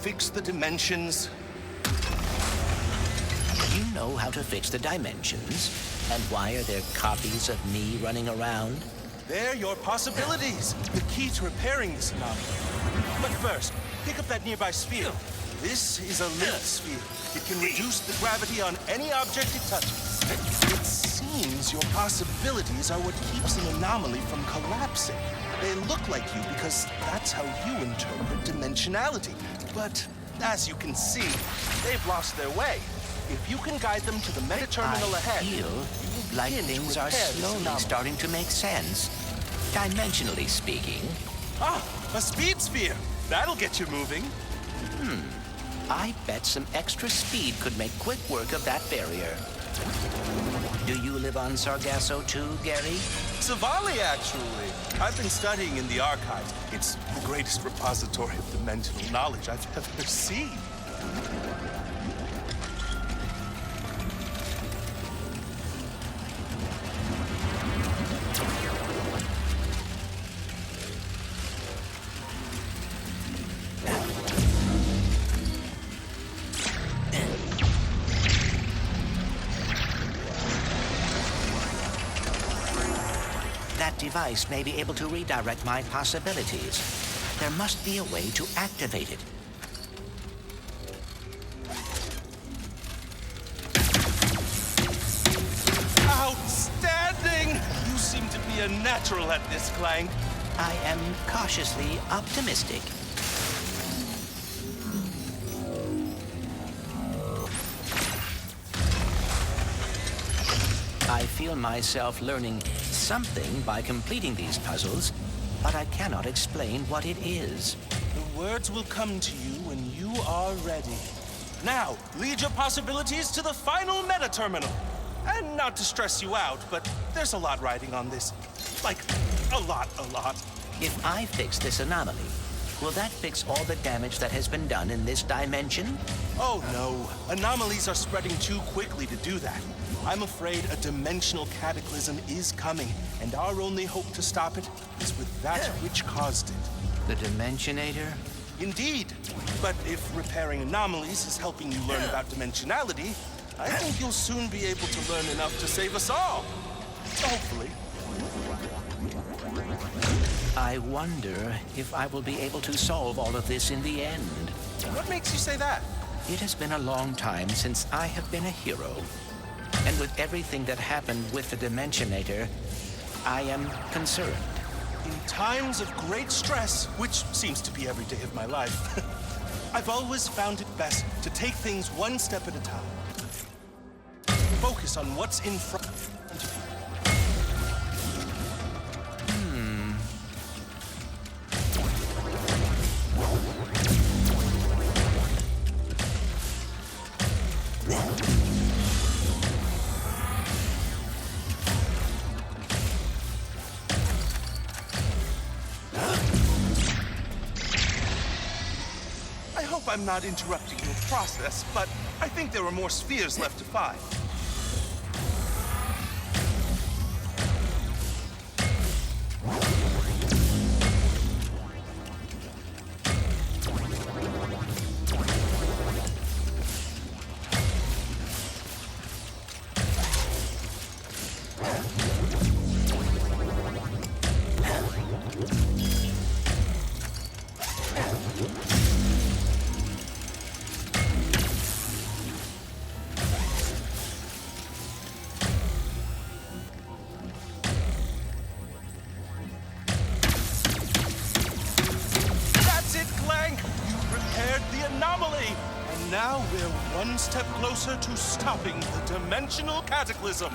fix the dimensions? You know how to fix the dimensions? And why are there copies of me running around? They're your possibilities, the key to repairing this anomaly. But first, pick up that nearby sphere. This is a lift sphere. It can reduce the gravity on any object it touches. It seems your possibilities are what keeps an anomaly from collapsing. They look like you because that's how you interpret dimensionality. But as you can see, they've lost their way. If you can guide them to the meta terminal ahead, I feel like things are slowly starting to make sense. Dimensionally speaking. Ah, a speed sphere. That'll get you moving. I bet some extra speed could make quick work of that barrier. Do you live on Sargasso too, Gary? Savali, actually. I've been studying in the archives. It's the greatest repository of dimensional knowledge I've ever seen. That device may be able to redirect my possibilities. There must be a way to activate it. Outstanding! You seem to be a natural at this, Clank. I am cautiously optimistic. I feel myself learning something by completing these puzzles, but I cannot explain what it is. The words will come to you when you are ready. Now, lead your possibilities to the final meta terminal. And not to stress you out, but there's a lot riding on this. Like, a lot. If I fix this anomaly, will that fix all the damage that has been done in this dimension? Oh no, anomalies are spreading too quickly to do that. I'm afraid a dimensional cataclysm is coming, and our only hope to stop it is with that which caused it. The Dimensionator? Indeed. But if repairing anomalies is helping you learn about dimensionality, I think you'll soon be able to learn enough to save us all. Hopefully. I wonder if I will be able to solve all of this in the end. What makes you say that? It has been a long time since I have been a hero. And with everything that happened with the Dimensionator, I am concerned. In times of great stress, which seems to be every day of my life, I've always found it best to take things one step at a time. Focus on what's in front of you. I hope I'm not interrupting your process, but I think there are more spheres left to find. Anomaly! And now we're one step closer to stopping the dimensional cataclysm.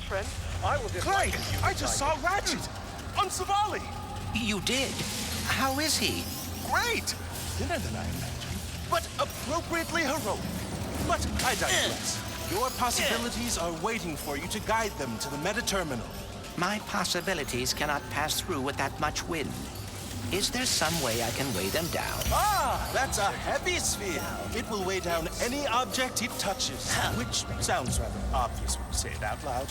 Friend, I will Clank! I just saw Ratchet! On Savali! You did? How is he? Great! Thinner than I imagined, but appropriately heroic. But I digress. Your possibilities are waiting for you to guide them to the meta terminal. My possibilities cannot pass through with that much wind. Is there some way I can weigh them down? Ah, that's a heavy sphere. It will weigh down any object it touches, which sounds rather obvious when you say it out loud.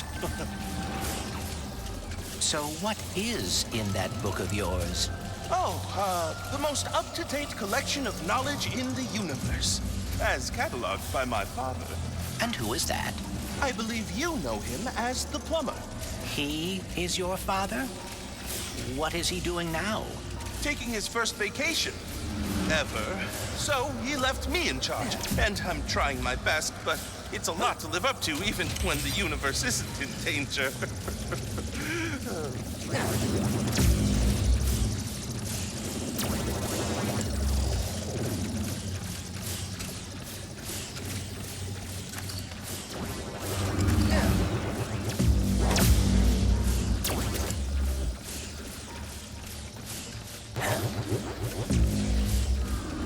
So what is in that book of yours? The most up-to-date collection of knowledge in the universe, as cataloged by my father. And who is that? I believe you know him as the Plumber. He is your father? What is he doing now? Taking his first vacation ever. So he left me in charge, and I'm trying my best, but it's a lot to live up to even when the universe isn't in danger.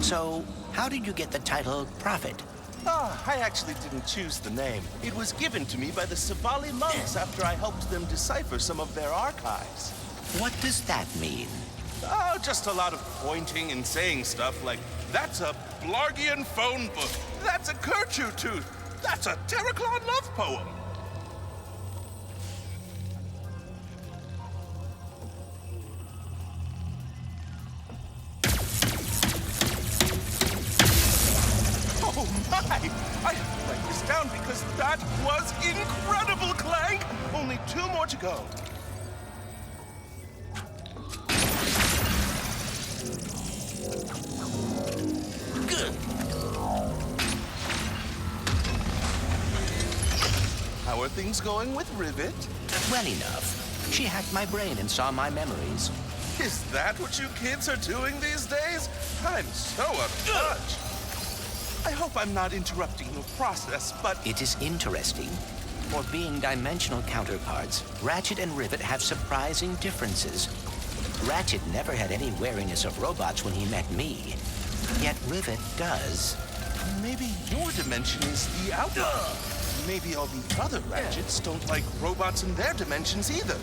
So, how did you get the title Prophet? I actually didn't choose the name. It was given to me by the Savali monks after I helped them decipher some of their archives. What does that mean? Oh, just a lot of pointing and saying stuff like, that's a Blargian phone book, that's a Kerchu tooth, that's a Terraclon love poem. Oh my! I have to write this down because that was incredible, Clank! Only 2 more to go. Good. How are things going with Rivet? Well enough. She hacked my brain and saw my memories. Is that what you kids are doing these days? I'm so out of touch. I hope I'm not interrupting your process, but... It is interesting. For being dimensional counterparts, Ratchet and Rivet have surprising differences. Ratchet never had any wariness of robots when he met me. Yet Rivet does. Maybe your dimension is the outlier. Maybe all the other Ratchets don't like robots in their dimensions either.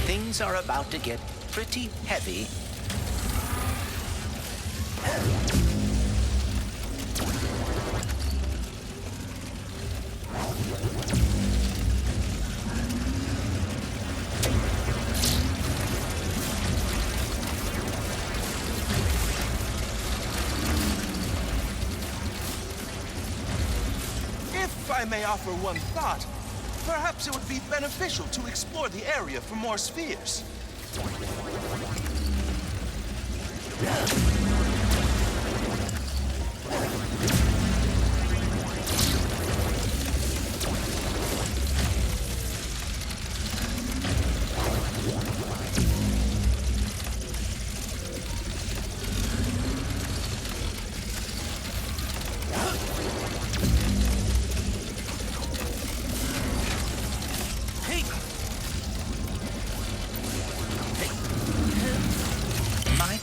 Things are about to get pretty heavy. If I may offer one thought, perhaps it would be beneficial to explore the area for more spheres.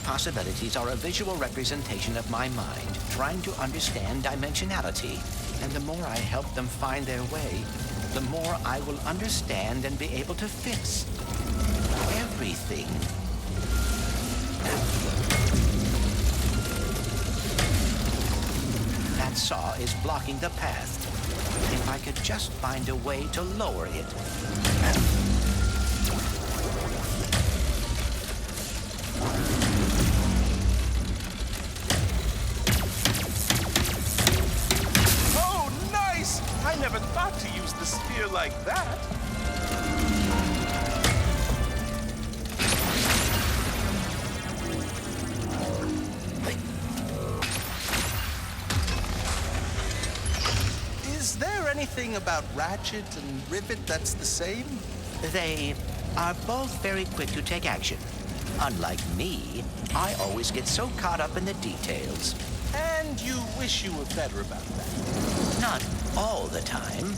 Possibilities are a visual representation of my mind, trying to understand dimensionality. And the more I help them find their way, the more I will understand and be able to fix everything. That saw is blocking the path. If I could just find a way to lower it. I never thought to use the sphere like that. Is there anything about Ratchet and Rivet that's the same? They are both very quick to take action. Unlike me, I always get so caught up in the details. And you wish you were better about that. Not all the time,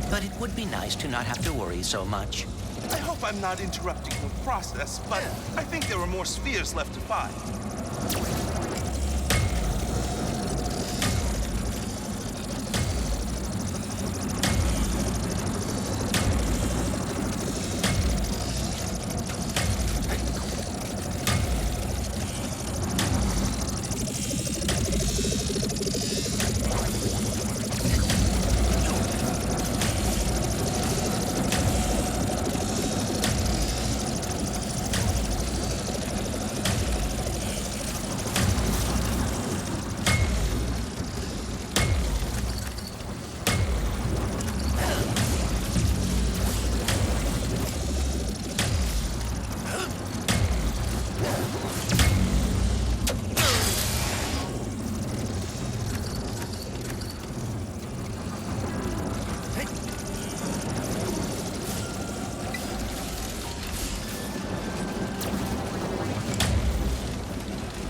but it would be nice to not have to worry so much. I hope I'm not interrupting the process, but I think there are more spheres left to find.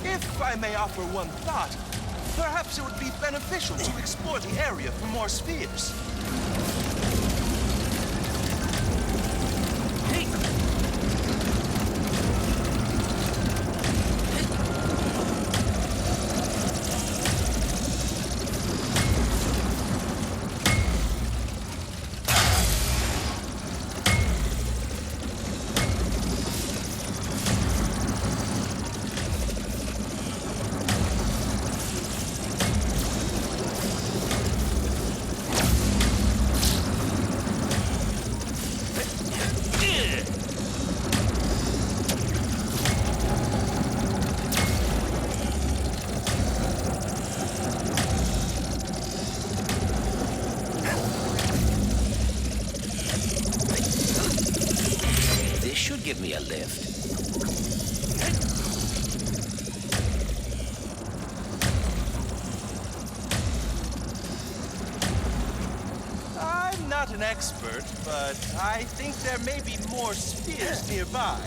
If I may offer one thought, perhaps it would be beneficial to explore the area for more spheres. Give me a lift. I'm not an expert, but I think there may be more spheres nearby.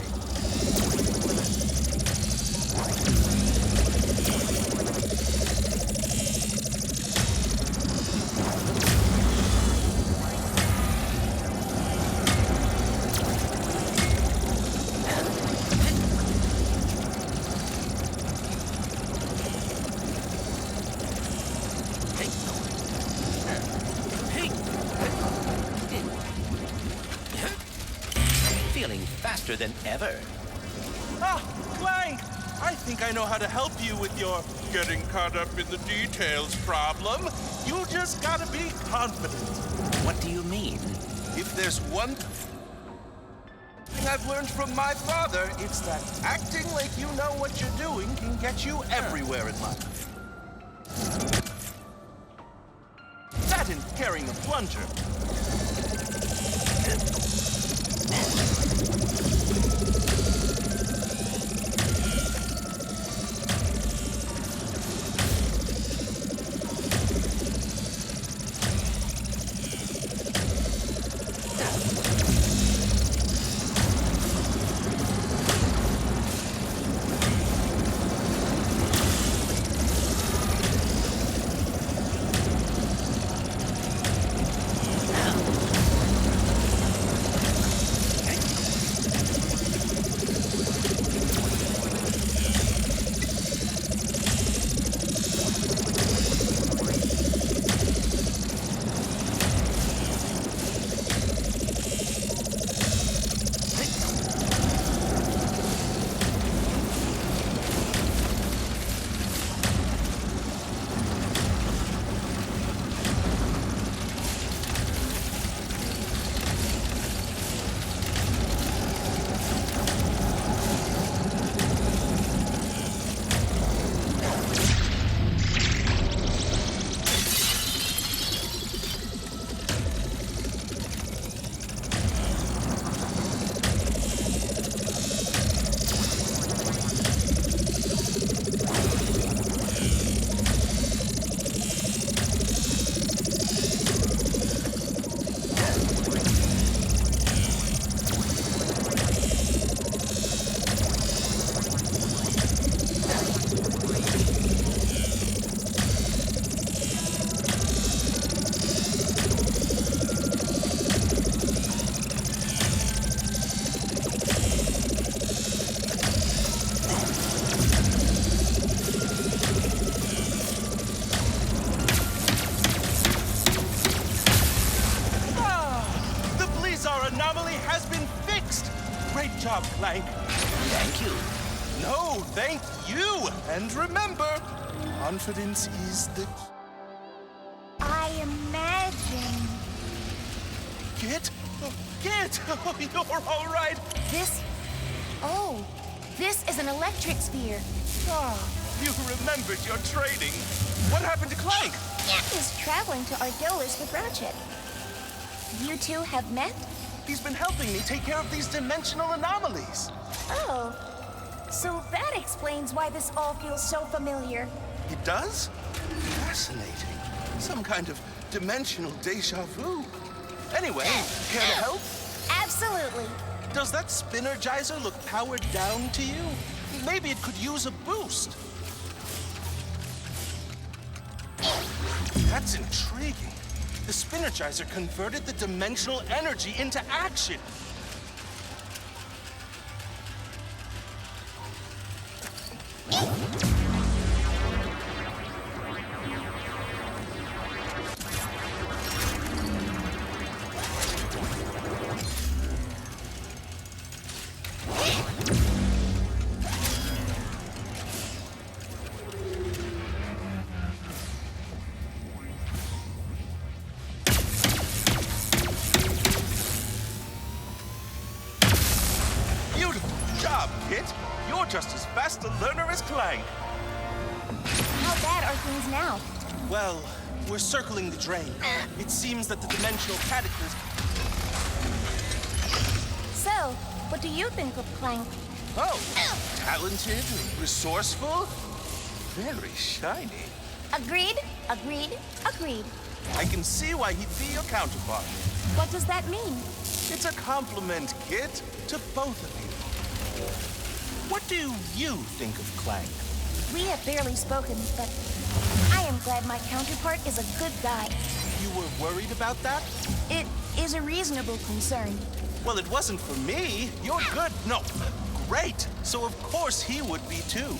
Faster than ever. Ah, Clank! I think I know how to help you with your getting caught up in the details problem. You just gotta be confident. What do you mean? If there's one thing I've learned from my father, it's that acting like you know what you're doing can get you everywhere in life. That and carrying a plunger. job, Clank. Thank you. No, thank you. And remember, confidence is the... I imagine Git? Oh, Git! Oh, you're all right. this. Oh, this is an electric sphere. Ah, you remembered your training. What happened to Clank? He's traveling to Argolis with Ratchet. You two have met? He's been helping me take care of these dimensional anomalies. Oh, so that explains why this all feels so familiar. It does? Fascinating. Some kind of dimensional deja vu. Anyway, care to help? Absolutely. Does that spinnergizer look powered down to you? Maybe it could use a boost. That's intriguing. The spinnergizer converted the dimensional energy into action. You're just as fast a learner as Clank. How bad are things now? Well, we're circling the drain. It seems that the dimensional cataclysm... So, what do you think of Clank? Oh, talented, resourceful, very shiny. Agreed, agreed, agreed. I can see why he'd be your counterpart. What does that mean? It's a compliment, kid, to both of you. What do you think of Clank? We have barely spoken, but I am glad my counterpart is a good guy. You were worried about that? It is a reasonable concern. Well, it wasn't for me. You're good. No, great. So of course he would be too.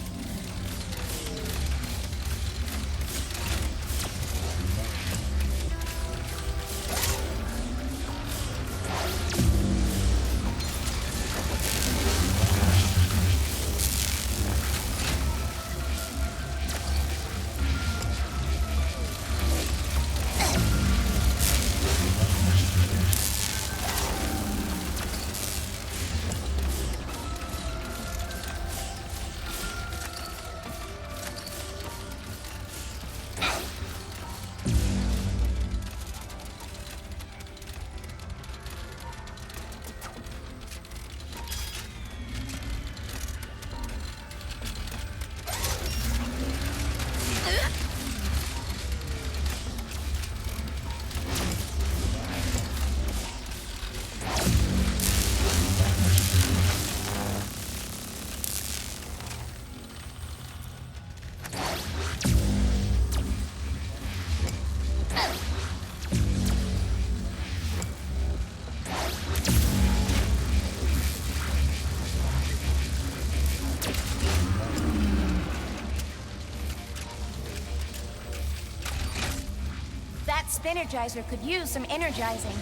Spinnergizer could use some energizing.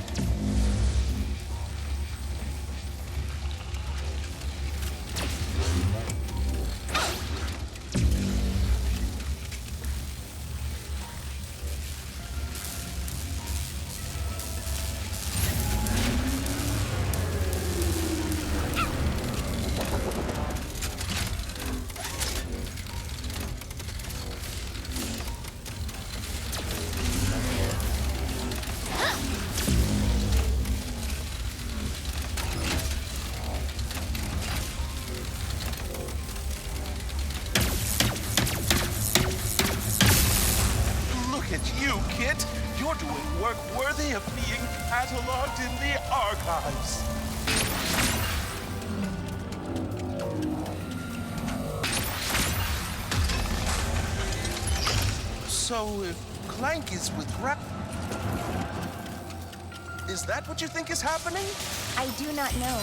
You're doing work worthy of being cataloged in the archives. So, if Clank is with is that what you think is happening? I do not know.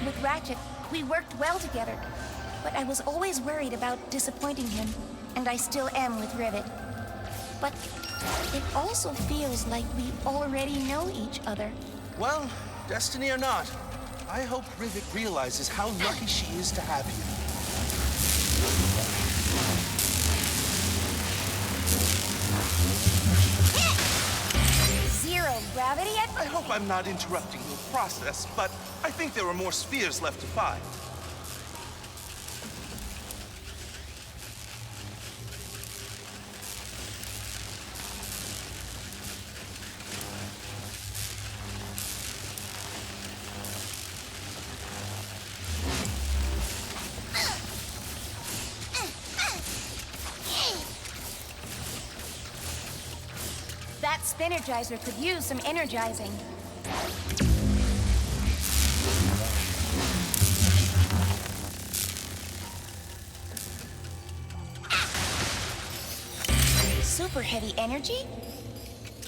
With Ratchet, we worked well together, but I was always worried about disappointing him, and I still am with Rivet. But it also feels like we already know each other. Well, destiny or not, I hope Rivet realizes how lucky she is to have you. Zero gravity at... I hope I'm not interrupting your process, but I think there are more spheres left to find. That Spinergizer could use some energizing. Super heavy energy?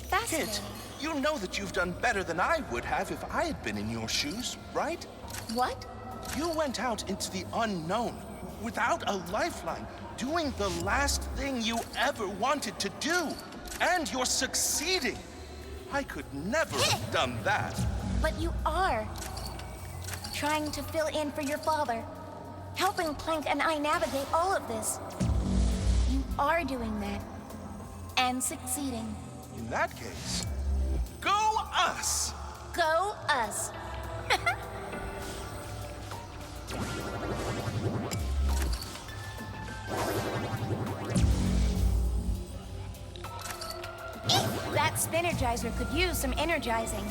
Fascinating. Kit, you know that you've done better than I would have if I had been in your shoes, right? What? You went out into the unknown without a lifeline, doing the last thing you ever wanted to do. And you're succeeding. I could never have done that. But you are. Trying to fill in for your father. Helping Clank and I navigate all of this. You are doing that. And succeeding. In that case, go us! Go us. That Spinergizer could use some energizing.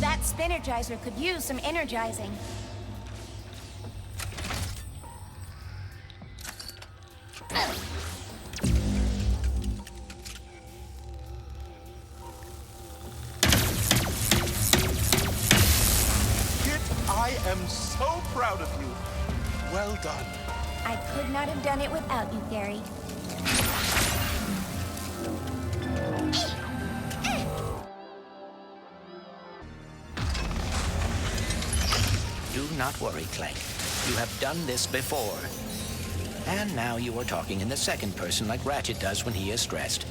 That Spinergizer could use some energizing. Kit, I am so proud of you. Well done. I could not have done it without you, Gary. Do not worry, Clank. You have done this before. And now you are talking in the second person like Ratchet does when he is stressed.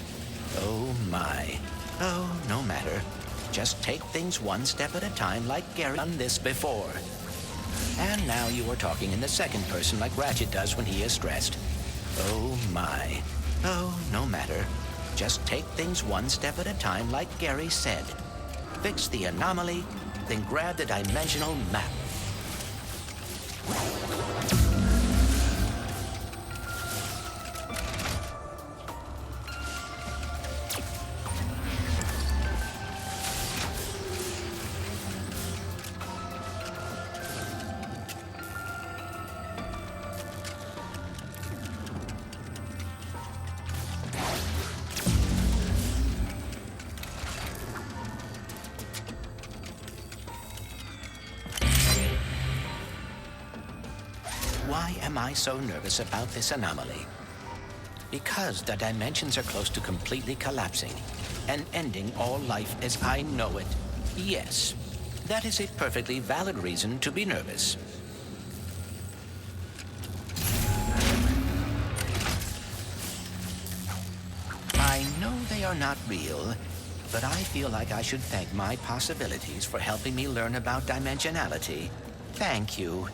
Oh my. Oh, no matter. Just take things one step at a time like Gary done this before. And now you are talking in the second person like Ratchet does when he is stressed. Oh my. Oh, no matter. Just take things one step at a time like Gary said. Fix the anomaly, then grab the dimensional map. Why am I so nervous about this anomaly? Because the dimensions are close to completely collapsing and ending all life as I know it. Yes, that is a perfectly valid reason to be nervous. I know they are not real, but I feel like I should thank my possibilities for helping me learn about dimensionality. Thank you.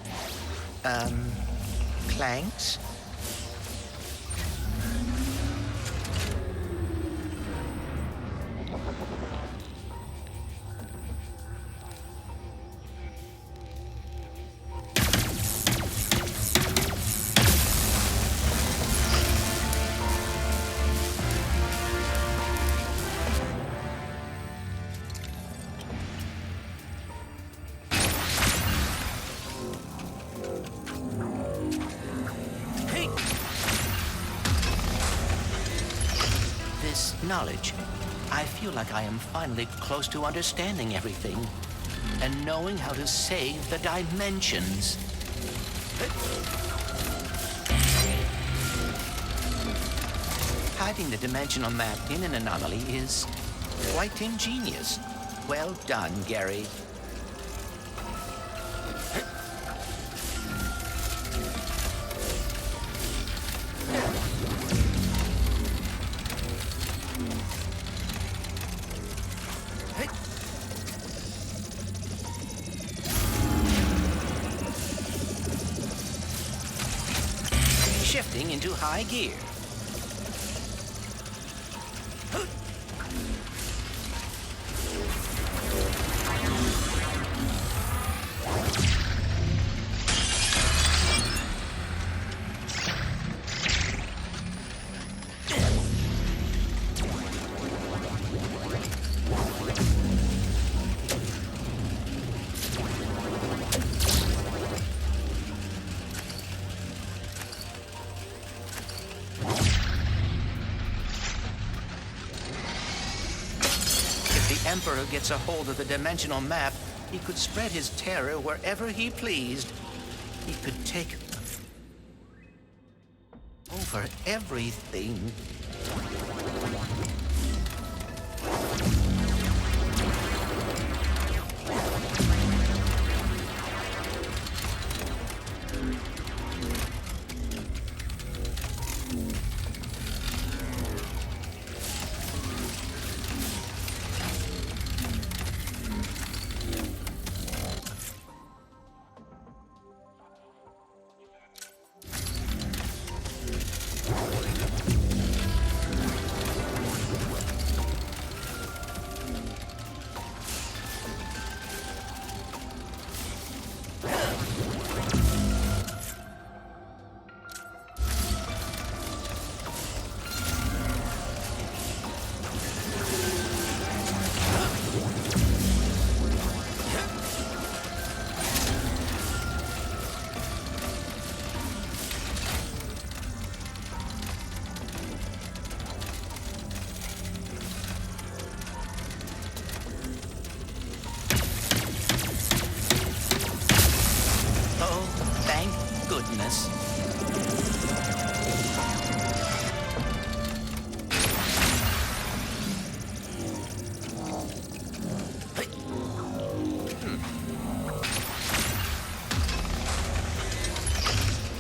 Clanks? this knowledge, I feel like I am finally close to understanding everything and knowing how to save the dimensions. Hiding the dimensional map in an anomaly is quite ingenious. Well done, Gary. Shifting into high gear. Emperor gets a hold of the dimensional map, he could spread his terror wherever he pleased. He could take over everything.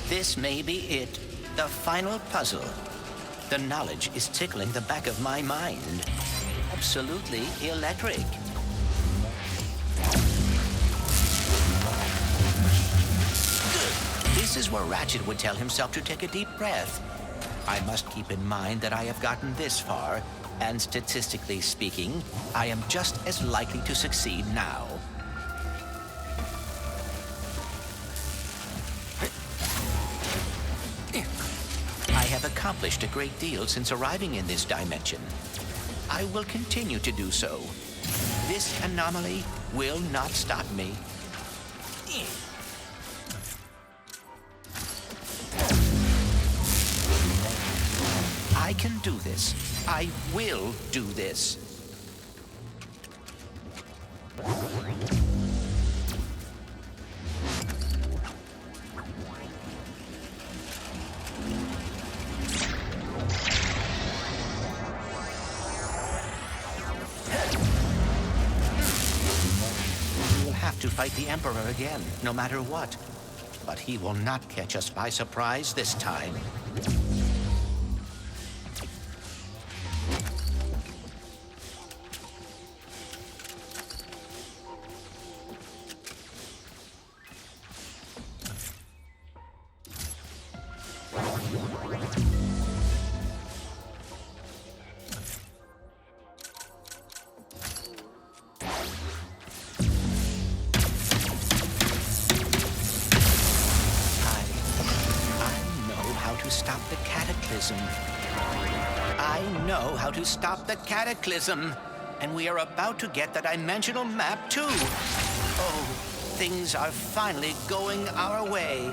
This may be it, the final puzzle. The knowledge is tickling the back of my mind. Absolutely electric. This is where Ratchet would tell himself to take a deep breath. I must keep in mind that I have gotten this far, and statistically speaking, I am just as likely to succeed now. I have accomplished a great deal since arriving in this dimension. I will continue to do so. This anomaly will not stop me. I can do this. I will do this. To fight the Emperor again, no matter what. But he will not catch us by surprise this time. Stop the cataclysm, and we are about to get the dimensional map too. Oh, things are finally going our way.